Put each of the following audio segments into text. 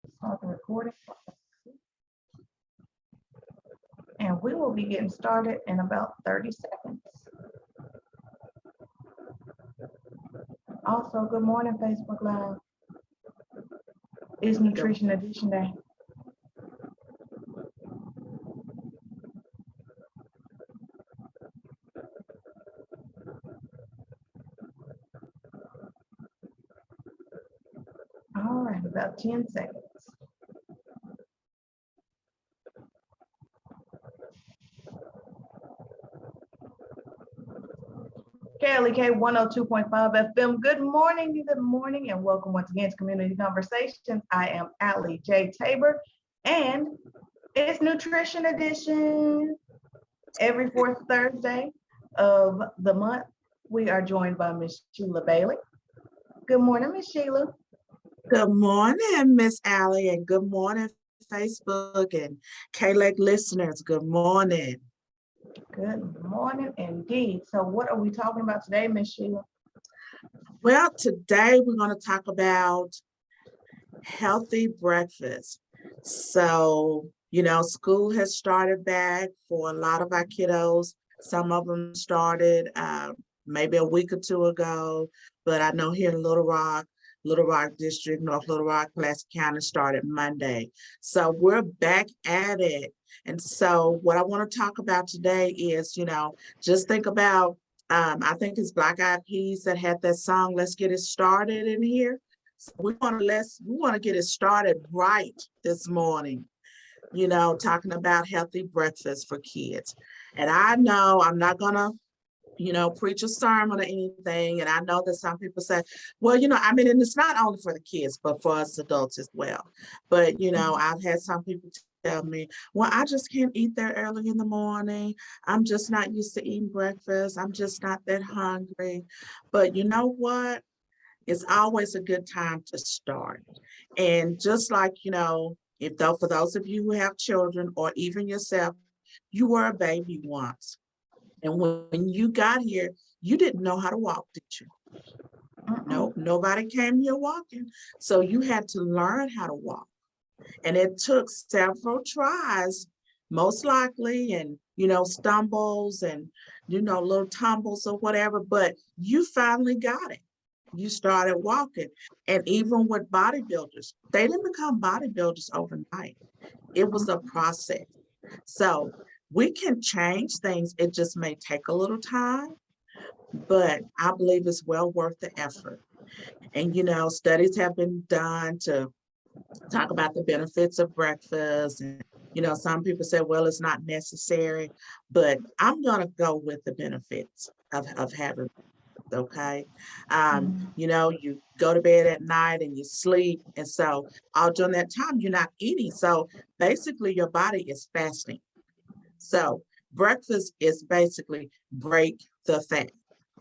Start the recording. And we will be getting started in about 30 seconds. Also, good morning, Facebook Live. It's Nutrition Edition Day. All right, about 10 seconds. KLEK 102.5 FM. Good morning, and welcome once again to Community Conversations. I am Allie J. Tabor, and it's Nutrition Edition. Every fourth Thursday of the month, we are joined by Miss Sheila Bailey. Good morning, Miss Sheila. Good morning, Miss Allie, and good morning, Facebook and KLEK listeners. Good morning. Good morning indeed. So what are we talking about today, Miss Sheila? Well, today we're going to talk about healthy breakfast. So, school has started back for a lot of our kiddos. Some of them started maybe a week or two ago, but I know here in Little Rock District, North Little Rock, Pulaski County started Monday. So we're back at it. And so what I want to talk about today is, just think about, I think it's Black Eyed Peas that had that song, Let's Get It Started in here. So we want to get it started right this morning, talking about healthy breakfast for kids. And I know I'm not going to preach a sermon or anything. And I know that some people say, well, and it's not only for the kids, but for us adults as well. But, I've had some people tell me, well, I just can't eat that early in the morning. I'm just not used to eating breakfast. I'm just not that hungry. But you know what? It's always a good time to start. And just like, for those of you who have children or even yourself, you were a baby once. And when you got here, you didn't know how to walk, did you? No, nobody came here walking. So you had to learn how to walk. And it took several tries, most likely, and, stumbles and, little tumbles or whatever, but you finally got it. You started walking. And even with bodybuilders, they didn't become bodybuilders overnight. It was a process. So we can change things. It just may take a little time, but I believe it's well worth the effort. And, studies have been done to talk about the benefits of breakfast. And, some people say, well, it's not necessary, but I'm going to go with the benefits of having, okay? You go to bed at night and you sleep. And so all during that time, you're not eating. So basically your body is fasting. So breakfast is basically break the fast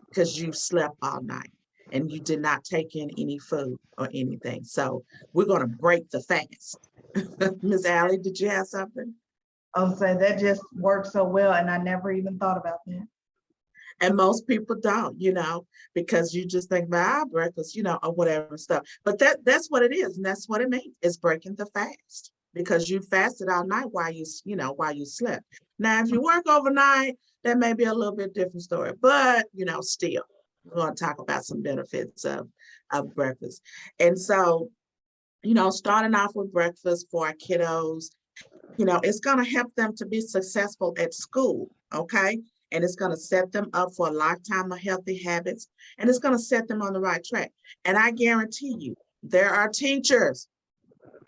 because you slept all night and you did not take in any food or anything. So we're going to break the fast. Ms. Allie, did you have something? I was saying that just works so well, and I never even thought about that. And most people don't, because you just think about breakfast, or whatever stuff. But that's what it is, and that's what it means. It's breaking the fast because you fasted all night while you slept. Now, if you work overnight, that may be a little bit different story, but still, we're going to talk about some benefits of breakfast. And so, starting off with breakfast for our kiddos, it's going to help them to be successful at school, okay? And it's going to set them up for a lifetime of healthy habits, and it's going to set them on the right track. And I guarantee you, there are teachers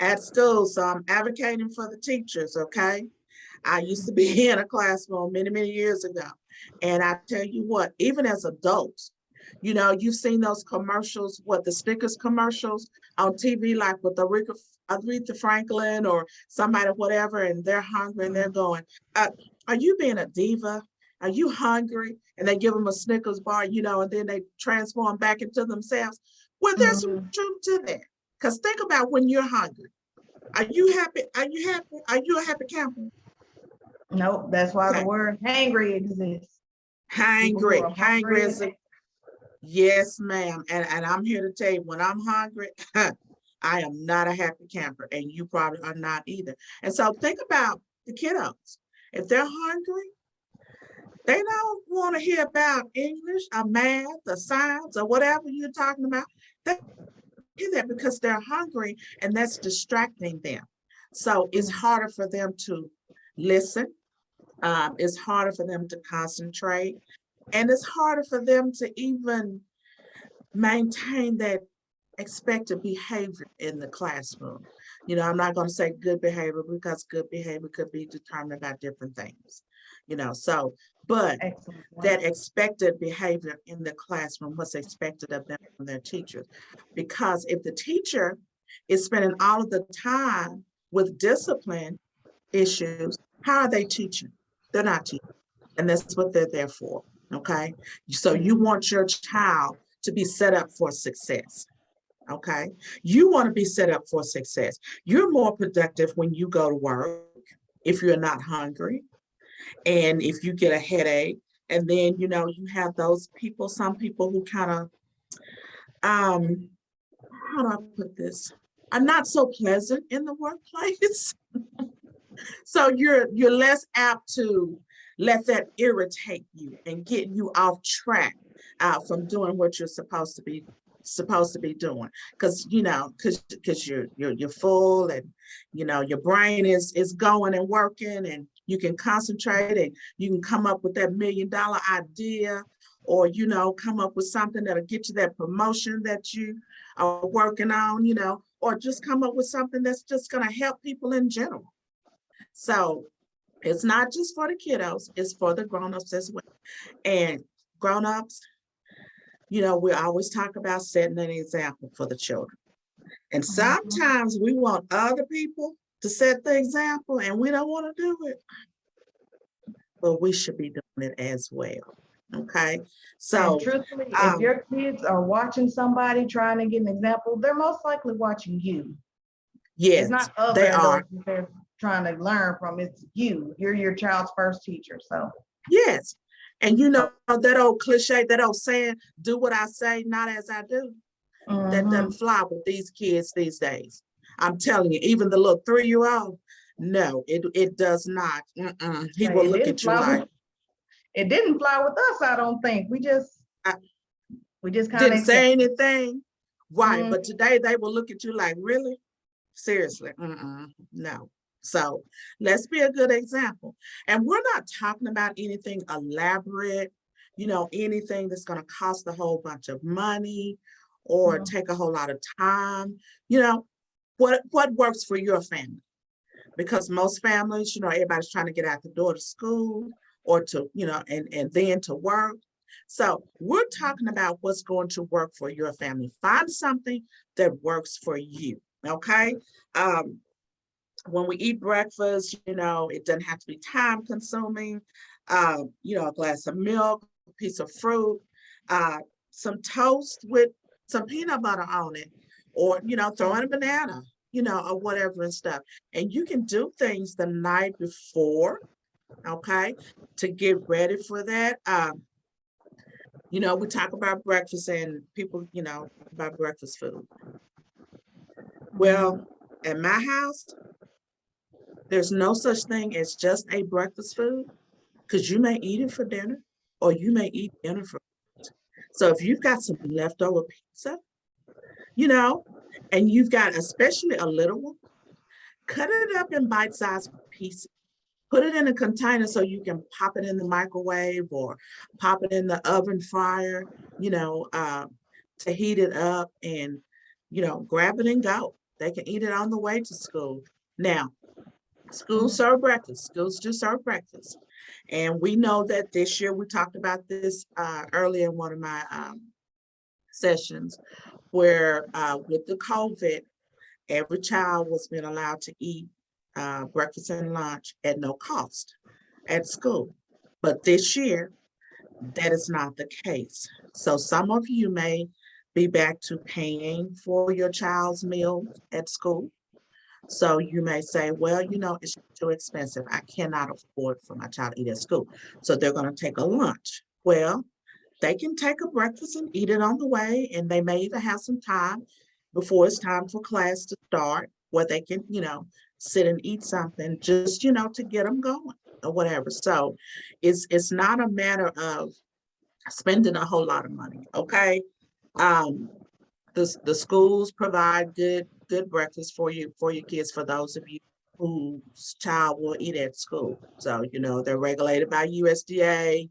at school, so I'm advocating for the teachers, okay? I used to be in a classroom many, many years ago, and I tell you what, even as adults, you've seen those commercials, the Snickers commercials on TV, like with Aretha Franklin or somebody, whatever, and they're hungry and they're going, are you being a diva? Are you hungry? And they give them a Snickers bar, and then they transform back into themselves. Well, there's some truth to that. Because think about when you're hungry. Are you happy? Are you a happy camper? Nope, that's why the word hangry exists. Hangry is yes, ma'am. And I'm here to tell you, when I'm hungry, I am not a happy camper, and you probably are not either. And so think about the kiddos. If they're hungry, they don't want to hear about English or math or science or whatever you're talking about. They hear that because they're hungry and that's distracting them. So it's harder for them to listen. It's harder for them to concentrate. And it's harder for them to even maintain that expected behavior in the classroom. I'm not going to say good behavior because good behavior could be determined by different things, but Excellent. that expected behavior in the classroom, what's expected of them from their teachers. Because if the teacher is spending all of the time with discipline issues, how are they teaching? They're not teaching. And that's what they're there for. Okay. So you want your child to be set up for success. Okay. You want to be set up for success. You're more productive when you go to work if you're not hungry and if you get a headache. And then, you have those people, some people who kind of, how do I put this? Are not so pleasant in the workplace. So you're less apt to let that irritate you and get you off track from doing what you're supposed to be doing, because you're full, and your brain is going and working, and you can concentrate, and you can come up with that $1 million idea, or come up with something that'll get you that promotion that you are working on, or just come up with something that's just going to help people in general. So it's not just for the kiddos, it's for the grown-ups as well. And grown-ups, we always talk about setting an example for the children. And sometimes we want other people to set the example and we don't want to do it. But we should be doing it as well. Okay. So and truthfully, if your kids are watching somebody trying to get an example, they're most likely watching you. Yes, it's not other they are. adults that they're trying to learn from. It's you. You're your child's first teacher. So yes. And that old cliche, that old saying, do what I say, not as I do. That doesn't fly with these kids these days. I'm telling you, even the little 3-year-old, no, it does not. He will look at you like. It didn't fly with us, I don't think. We just kind of didn't say anything. Right. But today they will look at you like, really? Seriously? No. So let's be a good example. And we're not talking about anything elaborate, anything that's going to cost a whole bunch of money or take a whole lot of time. What works for your family? Because most families, everybody's trying to get out the door to school or to, and then to work. So we're talking about what's going to work for your family. Find something that works for you. Okay. When we eat breakfast, it doesn't have to be time consuming. A glass of milk, a piece of fruit, some toast with some peanut butter on it, or, throw in a banana, or whatever and stuff. And you can do things the night before, okay, to get ready for that. We talk about breakfast and people, about breakfast food. Well, at my house, there's no such thing as just a breakfast food, because you may eat it for dinner or you may eat dinner for lunch. So if you've got some leftover pizza, and you've got especially a little one, cut it up in bite-sized pieces. Put it in a container so you can pop it in the microwave or pop it in the oven fryer, to heat it up and, grab it and go. They can eat it on the way to school. Now, schools serve breakfast. Schools do serve breakfast. And we know that this year, we talked about this earlier in one of my sessions, where with the COVID, every child was being allowed to eat breakfast and lunch at no cost at school. But this year, that is not the case. So some of you may be back to paying for your child's meal at school. So you may say, well, it's too expensive. I cannot afford for my child to eat at school. So they're going to take a lunch. Well, they can take a breakfast and eat it on the way, and they may even have some time before it's time for class to start, where they can, sit and eat something, just, to get them going or whatever. So it's not a matter of spending a whole lot of money. Okay. Um, the schools provide good breakfast for your kids, for those of you whose child will eat at school. So, they're regulated by USDA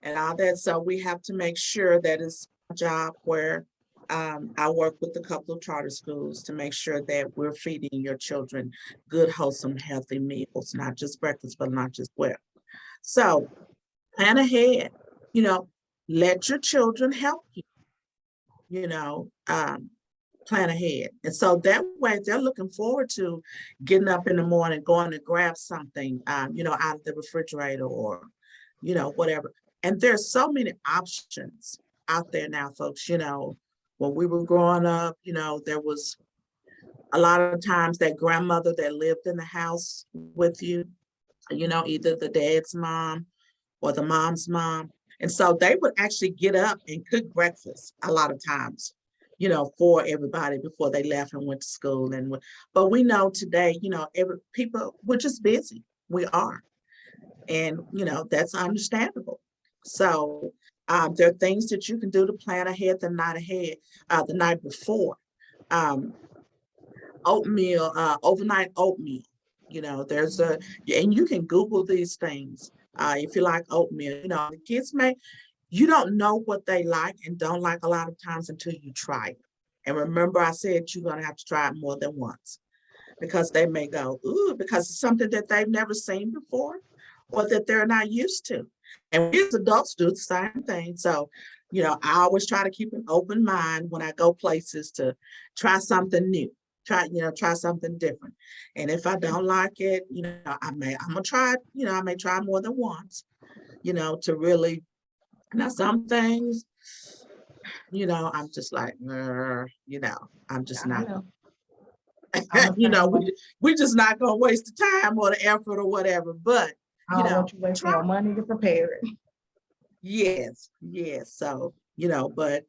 and all that. So we have to make sure that it's a job where I work with a couple of charter schools to make sure that we're feeding your children good, wholesome, healthy meals, not just breakfast, but not just well. So plan ahead, you know, let your children help you, you know, um, plan ahead. And so that way they're looking forward to getting up in the morning, going to grab something, out of the refrigerator or, whatever. And there's so many options out there now, folks. When we were growing up, there was a lot of times that grandmother that lived in the house with you, either the dad's mom or the mom's mom. And so they would actually get up and cook breakfast a lot of times, for everybody before they left and went to school. But we know today, every people, we're just busy. We are. And, that's understandable. So there are things that you can do to plan ahead, the night before. Um, Oatmeal, overnight oatmeal. There's and you can Google these things if you like oatmeal. The kids you don't know what they like and don't like a lot of times until you try it. And remember, I said you're going to have to try it more than once because they may go, ooh, because it's something that they've never seen before or that they're not used to. And we as adults do the same thing. So, I always try to keep an open mind when I go places to try something new, try something different. And if I don't like it, I'm gonna try it, I may try more than once, to really. Now some things, I'm just like, I'm just I not, know. I'm the same way. we just not gonna waste the time or the effort or whatever. But I don't want you wasting try. your money to prepare it. Yes, yes. So, but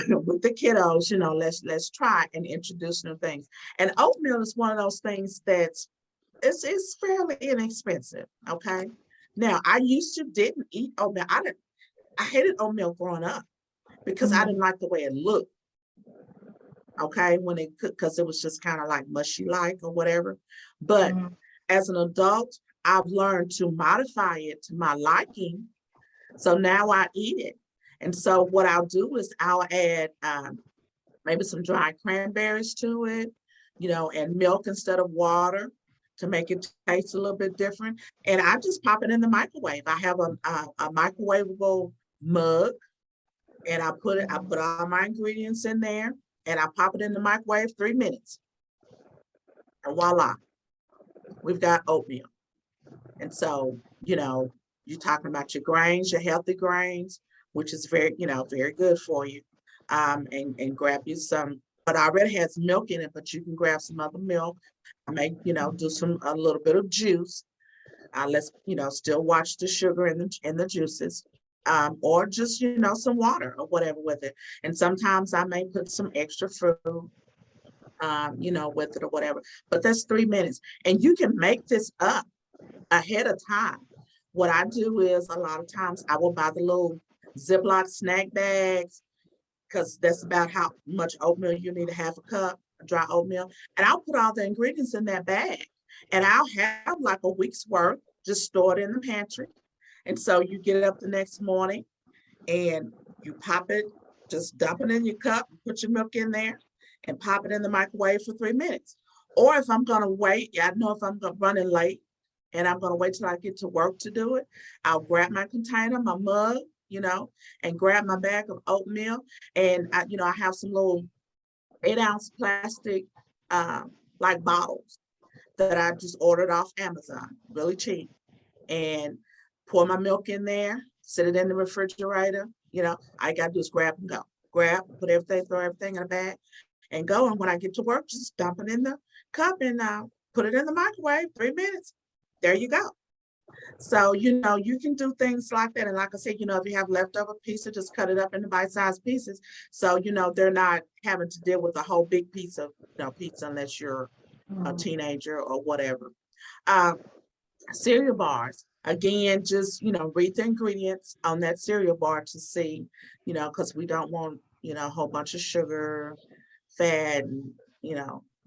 with the kiddos, let's try and introduce new things. And oatmeal is one of those things that's it's fairly inexpensive. Okay. Now I used to didn't eat oatmeal. I hated oatmeal growing up because I didn't like the way it looked. Okay, when it cooked, because it was just kind of like mushy like or whatever. But as an adult, I've learned to modify it to my liking. So now I eat it. And so what I'll do is I'll add maybe some dried cranberries to it, and milk instead of water to make it taste a little bit different. And I just pop it in the microwave. I have a microwavable mug, and I put all my ingredients in there, and I pop it in the microwave 3 minutes. And voila, we've got oatmeal. And so, you're talking about your grains, your healthy grains, which is very, very good for you. And grab you some, but I already has milk in it, but you can grab some other milk. I may, do a little bit of juice. Let's, still watch the sugar in the juices. Or just, some water or whatever with it. And sometimes I may put some extra fruit, with it or whatever. But that's 3 minutes. And you can make this up ahead of time. What I do is a lot of times I will buy the little Ziploc snack bags because that's about how much oatmeal you need to have a cup, dry oatmeal. And I'll put all the ingredients in that bag. And I'll have like a week's worth just stored in the pantry. And so you get up the next morning and you pop it, just dump it in your cup, put your milk in there and pop it in the microwave for 3 minutes. Or if I'm going to wait, I know if I'm running late and I'm going to wait till I get to work to do it, I'll grab my container, my mug, and grab my bag of oatmeal. And I have some little 8-ounce plastic, like bottles that I just ordered off Amazon, really cheap. And pour my milk in there, sit it in the refrigerator. I got to do is grab and go. Grab, put everything, throw everything in a bag and go. And when I get to work, just dump it in the cup and put it in the microwave, 3 minutes. There you go. So, you can do things like that. And like I said, if you have leftover pizza, just cut it up into bite-sized pieces. So, they're not having to deal with a whole big piece of, pizza unless you're a Mhm. teenager or whatever. Cereal bars, again, just, read the ingredients on that cereal bar to see, because we don't want, a whole bunch of sugar, fat, and,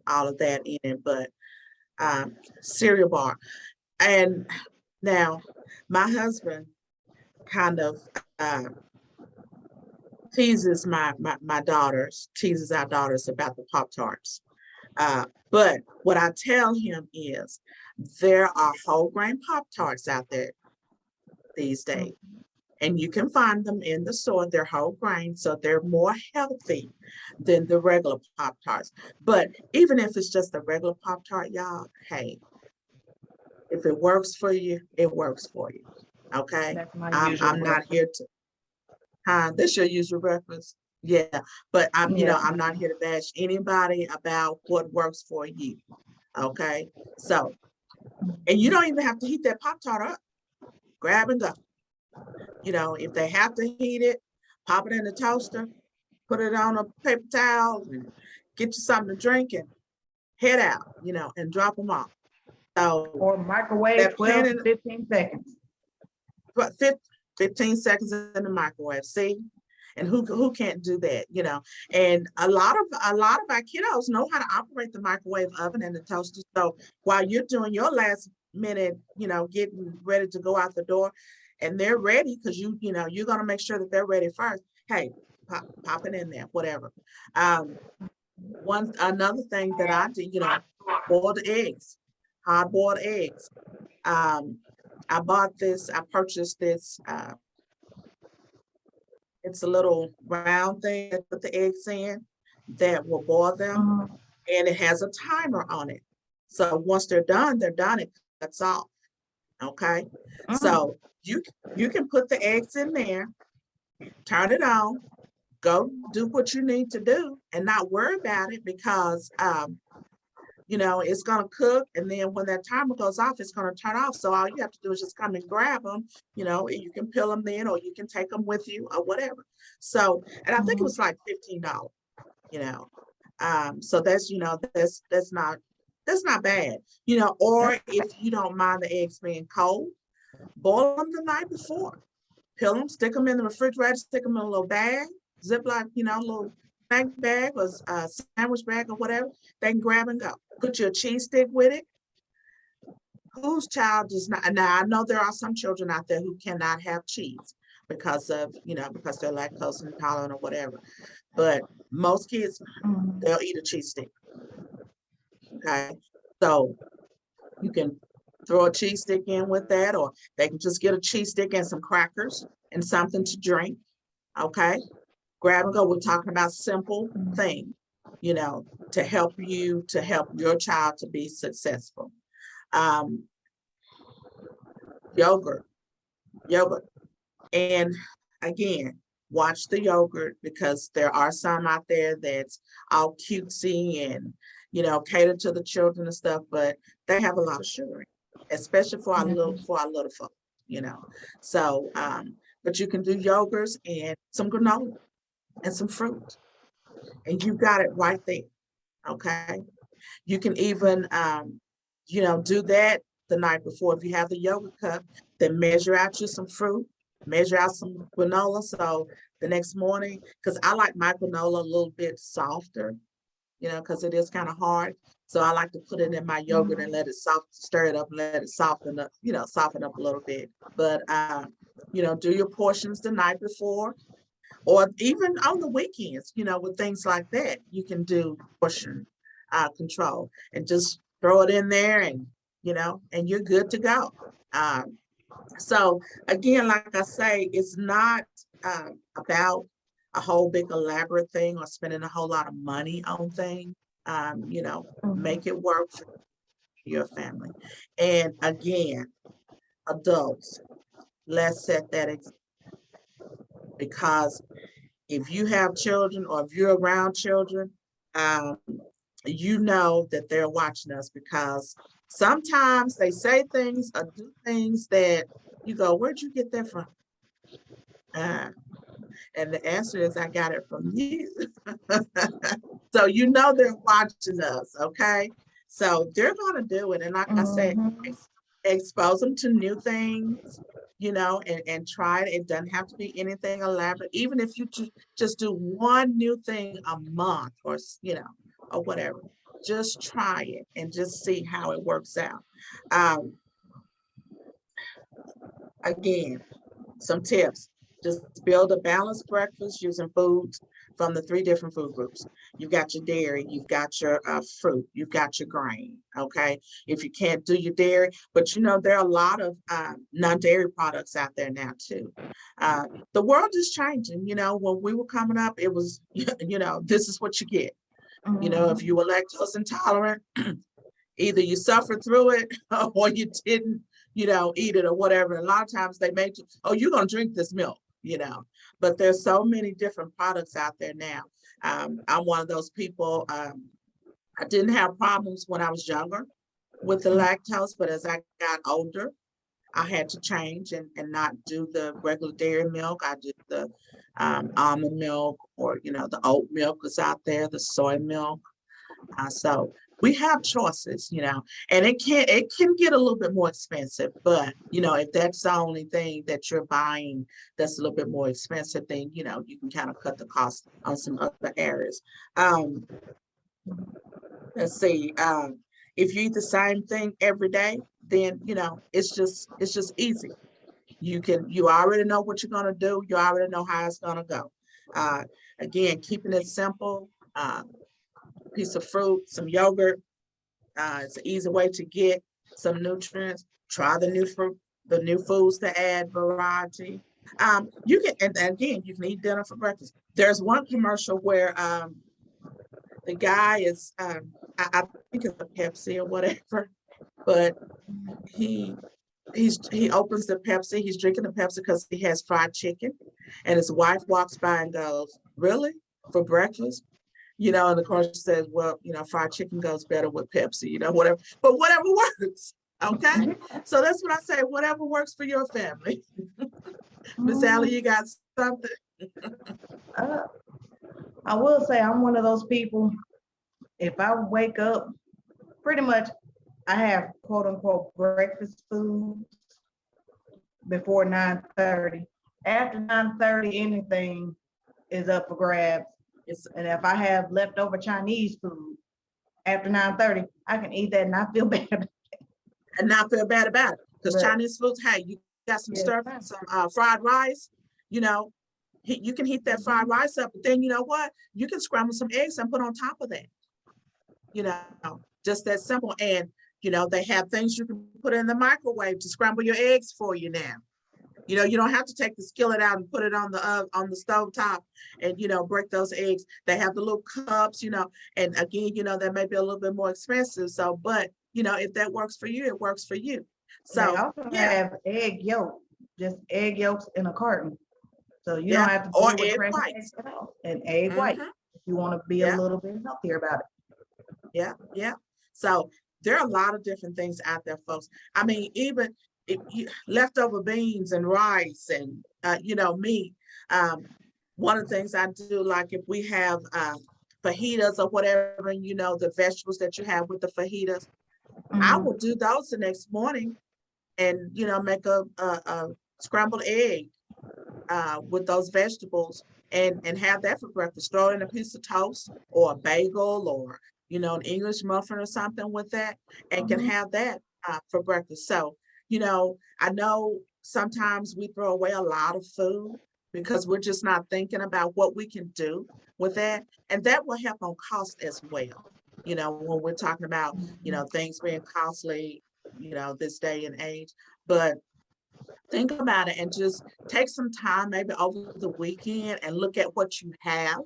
all of that in it. But cereal bar. And now my husband kind of uh, teases our daughters about the Pop-Tarts. But what I tell him is there are whole grain Pop-Tarts out there these days, and you can find them in the store. They're whole grain, so they're more healthy than the regular Pop-Tarts. But even if it's just a regular Pop-Tart, y'all, hey, if it works for you, it works for you. Okay. That's my usual I'm not breakfast. here to this your usual breakfast. Yeah, but Yes, I'm not ma'am. here to bash anybody about what works for you. Okay. So, and you don't even have to heat that Pop-Tart up. Grab and go. If they have to heat it, pop it in the toaster, put it on a paper towel, and get you something to drink and head out, and drop them off. So Or microwave that 12 to planning, 15 seconds. 15 seconds in the microwave. See, and who can't do that, And a lot of our kiddos know how to operate the microwave oven and the toaster. So while you're doing your last minute, getting ready to go out the door, and they're ready, because you're gonna make sure that they're ready first. Hey, pop it in there, whatever. Another thing that I do, boiled eggs, hard boiled eggs. Um, I purchased this. It's a little round thing that put the eggs in that will boil them, Mhm. and it has a timer on it. So once they're done, it cuts off. Okay. Mm. So you can put the eggs in there, turn it on, go do what you need to do, and not worry about it, because it's gonna cook, and then when that timer goes off, it's gonna turn off. So all you have to do is just come and grab them, and you can peel them then, or you can take them with you, or whatever. So, and I think it Mhm. was like $15, you know. So that's not bad, or That's if you don't mind the eggs being cold, boil them the night before, peel them, stick them in the refrigerator, stick them in a little bag, Ziploc, little snack bag or sandwich bag or whatever. They can grab and go. Put your cheese stick with it. Whose child does not? Now I know there are some children out there who cannot have cheese because they're lactose intolerant or whatever. But most kids, mhm. they'll eat a cheese stick. Okay, so you can throw a cheese stick in with that, or they can just get a cheese stick and some crackers and something to drink. Okay, grab and go. We're talking about simple things, to help your child to be successful. Um, yogurt, yogurt. And again, watch the yogurt, because there are some out there that's all cutesy and, cater to the children and stuff, but they have a lot of sugar, especially for our little Mhm. folk, you know. So, but you can do yogurts and some granola and some fruit, and you got it right there. Okay. You can even, do that the night before. If you have the yogurt cup, then measure out you some fruit, measure out some granola. So the next morning, because I like my granola a little bit softer, because it is kind of hard. So I like to put it in my yogurt and Mhm. let it stir it up and let it soften up, soften up a little bit. But, do your portions the night before, or even on the weekends, with things like that, you can do portion control and just throw it in there, and you're good to go. Um, so again, like I say, it's not about a whole big elaborate thing or spending a whole lot of money on things. Make Mhm. it work for your family. And again, adults, let's set that because if you have children or if you're around children, um, you know that they're watching us, because sometimes they say things or do things that you go, where'd you get that from? Uh, and the answer is, I got it from you. So you know they're watching us, okay? So they're gonna do it. And like I said, Mhm. expose them to new things, and try it. It doesn't have to be anything elaborate. Even if you just do one new thing a month, or whatever, just try it and just see how it works out. Um, Again, some tips. Just build a balanced breakfast using foods from the three different food groups. You've got your dairy, you've got your fruit, you've got your grain. Okay. If you can't do your dairy, but there are a lot of non-dairy products out there now too. The world is changing. When we were coming up, it was, this is what you get. If you Mhm. were lactose intolerant, either you suffered through it or you didn't, eat it or whatever. And a lot of times they make you, oh, you're going to drink this milk. But there's so many different products out there now. I'm one of those people. I didn't have problems when I was younger with the lactose, but as I got older, I had to change and not do the regular dairy milk. I did the almond milk, or, the oat milk is out there, the soy milk. So we have choices, and it can get a little bit more expensive, but if that's the only thing that you're buying that's a little bit more expensive, then you can kind of cut the cost on some other areas. Um, let's see. If you eat the same thing every day, then it's just easy. You already know what you're gonna do. You already know how it's gonna go. Uh, Again, keeping it simple. Piece of fruit, some yogurt. It's an easy way to get some nutrients. Try the new fruit, the new foods to add variety. You can, and again, you can eat dinner for breakfast. There's one commercial where the guy is, I think it's a Pepsi or whatever, but he he opens the Pepsi. He's drinking the Pepsi because he has fried chicken, and his wife walks by and goes, "Really, for breakfast?" And of course says, well, fried chicken goes better with Pepsi, whatever, but whatever works. Okay. So that's what I say, whatever works for your family. Miss Allie, Mhm. you got something? Uh, I will say I'm one of those people. If I wake up, pretty much I have quote unquote breakfast foods before 9:30. After 9:30, anything is up for grabs. It's And if I have leftover Chinese food after 9:30, I can eat that and I feel bad. And not feel bad about it, because But Chinese foods, hey, you got yes, ma'am. some fried rice, you know, you can heat that fried rice up, but then you know what? You can scramble some eggs and put on top of that, you just that simple. And they have things you can put in the microwave to scramble your eggs for you now. You don't have to take the skillet out and put it on the stove top and break those eggs. They have the little cups, and again, that may be a little bit more expensive. So, but if that works for you, it works for you. They So also yeah, have egg yolk, just egg yolks in a carton. So you don't yeah, have to or deal with egg crazy eggs whites. at all. And egg white, Hmm. if you want to be a Yeah, little bit healthier about it. yeah, yeah. So there are a lot of different things out there, folks. I mean, even leftover beans and rice and meat. Um, One of the things I do, like if we have fajitas or whatever, and the vegetables that you have with the fajitas, I will Mhm. do those the next morning and make a scrambled egg with those vegetables and have that for breakfast. Throw in a piece of toast or a bagel or an English muffin or something with that, and can Mhm. have that for breakfast. So I know sometimes we throw away a lot of food because we're just not thinking about what we can do with that, and that will help on cost as well. When we're talking about Mhm. things being costly, this day and age, but think about it and just take some time maybe over the weekend and look at what you have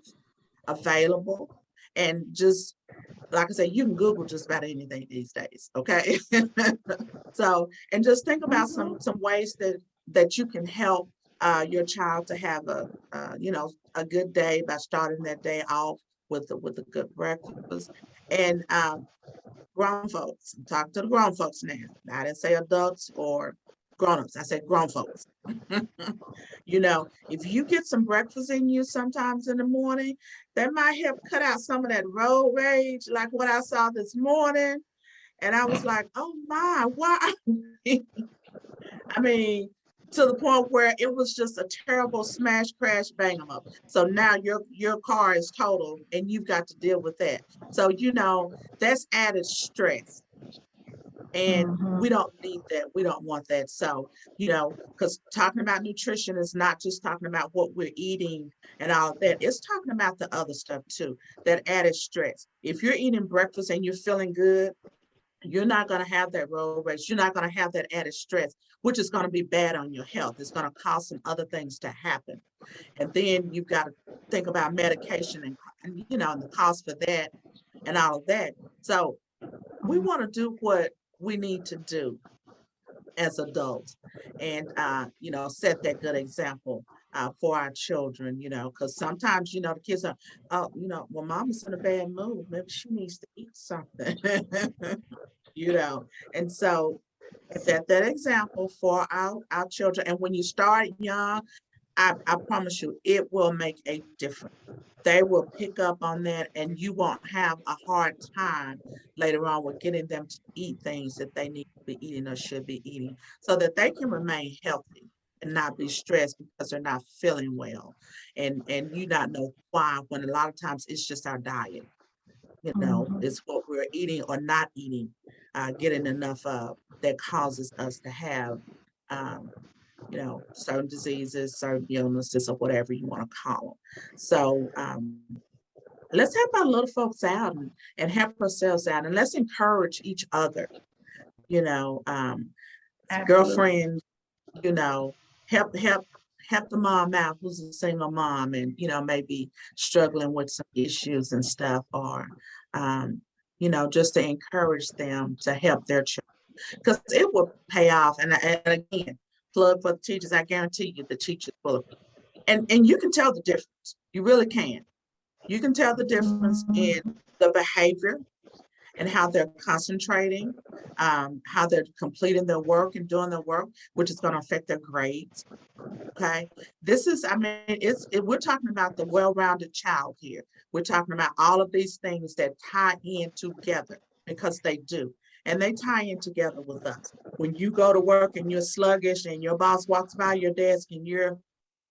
available, and just like I said, you can Google just about anything these days, okay? So, and just think about Mhm. some ways that you can help your child to have a good day by starting that day off with a good breakfast. And grown folks, I'm talking to the grown folks now. I didn't say adults or grown-ups. I said grown folks. You know, if you get some breakfast in you sometimes in the morning, that might help cut out some of that road rage, like what I saw this morning. And I was like, oh my, why? I mean, to the point where it was just a terrible smash, crash, bang 'em up. So now your car is totaled and you've got to deal with that. So, you know, that's added stress. And we don't need that. We don't want that. So, you know, because talking about nutrition is not just talking about what we're eating and all of that. It's talking about the other stuff too, that added stress. If you're eating breakfast and you're feeling good, you're not going to have that road rage. You're not going to have that added stress, which is going to be bad on your health. It's going to cause some other things to happen. And then you've got to think about medication and you know, and the cost for that and all of that. So we want to do what we need to do as adults and you know, set that good example for our children, you know, because sometimes, you know, the kids are, oh, you know, well, mama's in a bad mood, maybe she needs to eat something. You know, and so set that example for our children. And when you start young, I promise you, it will make a difference. They will pick up on that and you won't have a hard time later on with getting them to eat things that they need to be eating or should be eating so that they can remain healthy and not be stressed because they're not feeling well. And you not know why, when a lot of times it's just our diet. You know, it's what we're eating or not eating, getting enough of that causes us to have um, you know, certain diseases, certain illnesses, or whatever you want to call them. So let's help our little folks out and help ourselves out, and let's encourage each other. You know, Absolutely. girlfriend, you know, help the mom out who's a single mom and you know maybe struggling with some issues and stuff, or you know, just to encourage them to help their children because it will pay off. And again, plug for the teachers. I guarantee you, the teachers will. And you can tell the difference. You really can. You can tell the difference in the behavior and how they're concentrating, how they're completing their work and doing their work, which is going to affect their grades. Okay, this is, I mean, we're talking about the well-rounded child here. We're talking about all of these things that tie in together because they do. And they tie in together with us. When you go to work and you're sluggish and your boss walks by your desk and you're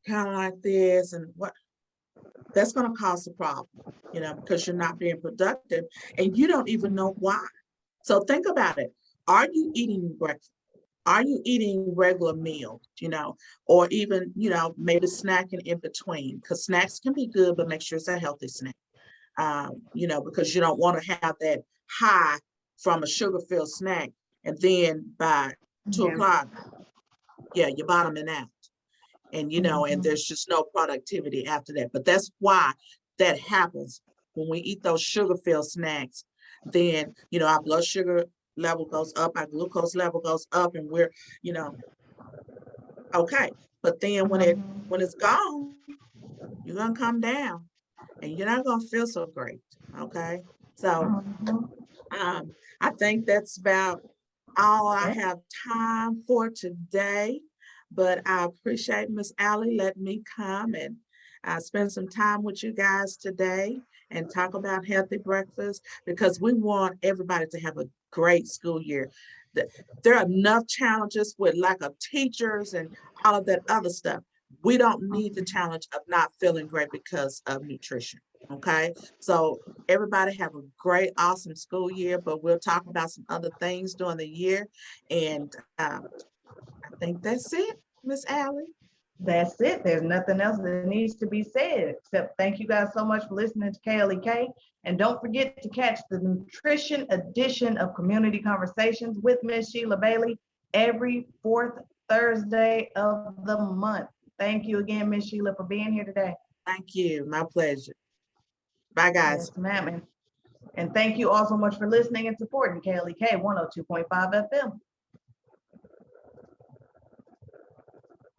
kind of like this and what, that's going to cause a problem, you know, because you're not being productive and you don't even know why. So think about it. Are you eating breakfast? Are you eating regular meals, you know, or even, you know, maybe snacking in between? Because snacks can be good, but make sure it's a healthy snack, you know, because you don't want to have that high from a sugar-filled snack. And then by 2 o'clock, yeah, you're bottoming out. And, you know, and there's just no productivity after that. But that's why that happens when we eat those sugar-filled snacks. Then, you know, our blood sugar level goes up, our glucose level goes up, and we're, you know, okay. But then when it's gone, you're gonna come down and you're not gonna feel so great. Okay. So I think that's about all I have time for today. But I appreciate Miss Allie letting me come and spend some time with you guys today and talk about healthy breakfast because we want everybody to have a great school year. There are enough challenges with lack of teachers and all of that other stuff. We don't need the challenge of not feeling great because of nutrition. Okay, so everybody have a great, awesome school year, but we'll talk about some other things during the year. And I think that's it, Miss Allie. That's it. There's nothing else that needs to be said except thank you guys so much for listening to KLEK. And don't forget to catch the nutrition edition of Community Conversations with Miss Sheila Bailey every fourth Thursday of the month. Thank you again, Miss Sheila, for being here today. Thank you. My pleasure. Bye, guys. Yes, ma'am. And thank you all so much for listening and supporting KLEK 102.5 FM.